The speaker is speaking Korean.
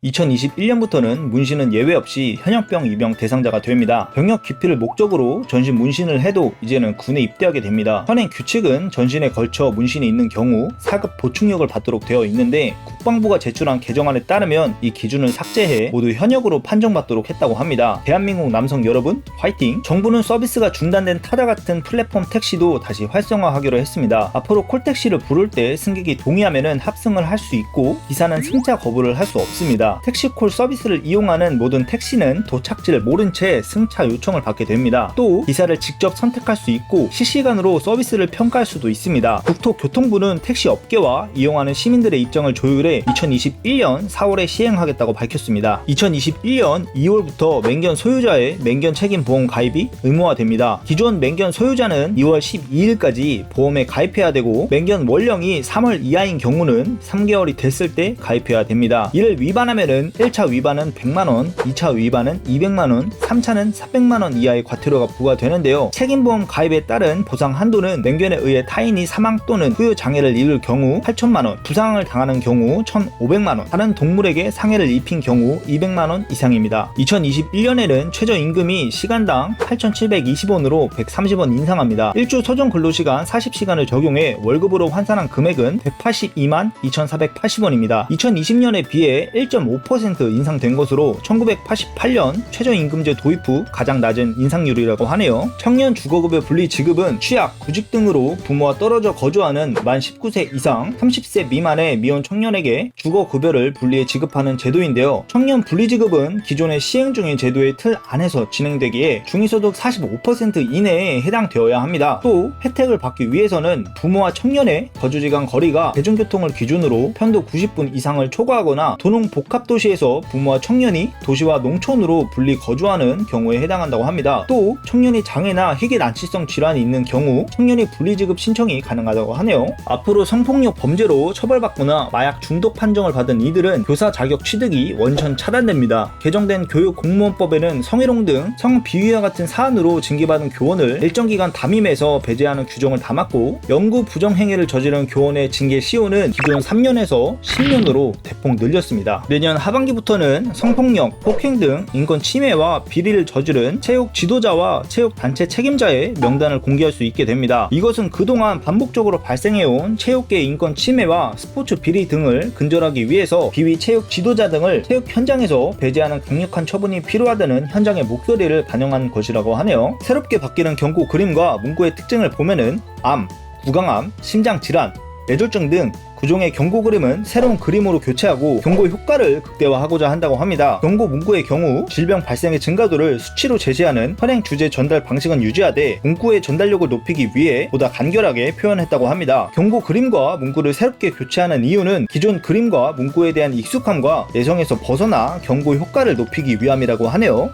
2021년부터는 문신은 예외 없이 현역병 입영 대상자가 됩니다. 병역 기피를 목적으로 전신 문신을 해도 이제는 군에 입대하게 됩니다. 현행 규칙은 전신에 걸쳐 문신이 있는 경우 4급 보충력을 받도록 되어 있는데 국방부가 제출한 개정안에 따르면 이 기준을 삭제해 모두 현역으로 판정받도록 했다고 합니다. 대한민국 남성 여러분 화이팅! 정부는 서비스가 중단된 타다 같은 플랫폼 택시도 다시 활성화하기로 했습니다. 앞으로 콜택시를 부를 때 승객이 동의하면 합승을 할 수 있고 기사는 승차 거부를 할 수 없습니다. 택시콜 서비스를 이용하는 모든 택시는 도착지를 모른 채 승차 요청을 받게 됩니다. 또 기사를 직접 선택할 수 있고 실시간으로 서비스를 평가할 수도 있습니다. 국토교통부는 택시 업계와 이용하는 시민들의 입장을 조율해 2021년 4월에 시행하겠다고 밝혔습니다. 2021년 2월부터 맹견 소유자의 맹견 책임 보험 가입이 의무화됩니다. 기존 맹견 소유자는 2월 12일까지 보험에 가입해야 되고 맹견 원령이 3월 이하인 경우는 3개월이 됐을 때 가입해야 됩니다. 이를 위반하면은 1차 위반은 100만원, 2차 위반은 200만원, 3차는 400만원 이하의 과태료가 부과되는데요. 책임보험 가입에 따른 보상 한도는 맹견에 의해 타인이 사망 또는 후유 장애를 입을 경우 8천만원, 부상을 당하는 경우 1,500만원, 다른 동물에게 상해를 입힌 경우 200만원 이상입니다. 2021년에는 최저임금이 시간당 8,720원으로 130원 인상합니다. 1주 소정 근로시간 40시간을 적용해 월급으로 환산한 금액은 182만 2,480원입니다. 2020년에 비해 1.5% 인상된 것으로 1988년 최저임금제 도입 후 가장 낮은 인상률이라고 하네요. 청년 주거급여 분리 지급은 취약, 구직 등으로 부모와 떨어져 거주하는 만 19세 이상 30세 미만의 미혼 청년에게 주거급여를 분리해 지급하는 제도인데요. 청년 분리지급은 기존의 시행 중인 제도의 틀 안에서 진행되기에 중위소득 45% 이내에 해당되어야 합니다. 또 혜택을 받기 위해서는 부모와 청년의 거주지 간 거리가 대중교통을 기준으로 편도 90분 이상을 초과하거나 도농 복합도시에서 부모와 청년이 도시와 농촌으로 분리 거주하는 경우에 해당한다고 합니다. 또 청년이 장애나 희귀난치성 질환이 있는 경우 청년이 분리지급 신청이 가능하다고 하네요. 앞으로 성폭력 범죄로 처벌받거나 마약 중독 판정을 받은 이들은 교사 자격 취득이 원천 차단됩니다. 개정된 교육공무원법에는 성희롱 등 성비위와 같은 사안으로 징계받은 교원을 일정 기간 담임해서 배제하는 규정을 담았고 연구 부정행위를 저지른 교원의 징계 시효는 기존 3년에서 10년으로 대폭 늘렸습니다. 내년 하반기부터는 성폭력, 폭행 등 인권 침해와 비리를 저지른 체육 지도자와 체육 단체 책임자의 명단을 공개할 수 있게 됩니다. 이것은 그동안 반복적으로 발생해온 체육계 인권 침해와 스포츠 비리 등을 근절하기 위해서 비위 체육 지도자 등을 체육 현장에서 배제하는 강력한 처분이 필요하다는 현장의 목소리를 반영한 것이라고 하네요. 새롭게 바뀌는 경고 그림과 문구의 특징을 보면은 암, 구강암, 심장질환, 뇌졸중 등 구종의 경고 그림은 새로운 그림으로 교체하고 경고 효과를 극대화하고자 한다고 합니다. 경고 문구의 경우 질병 발생의 증가도를 수치로 제시하는 현행 주제 전달 방식은 유지하되 문구의 전달력을 높이기 위해 보다 간결하게 표현했다고 합니다. 경고 그림과 문구를 새롭게 교체하는 이유는 기존 그림과 문구에 대한 익숙함과 내성에서 벗어나 경고 효과를 높이기 위함이라고 하네요.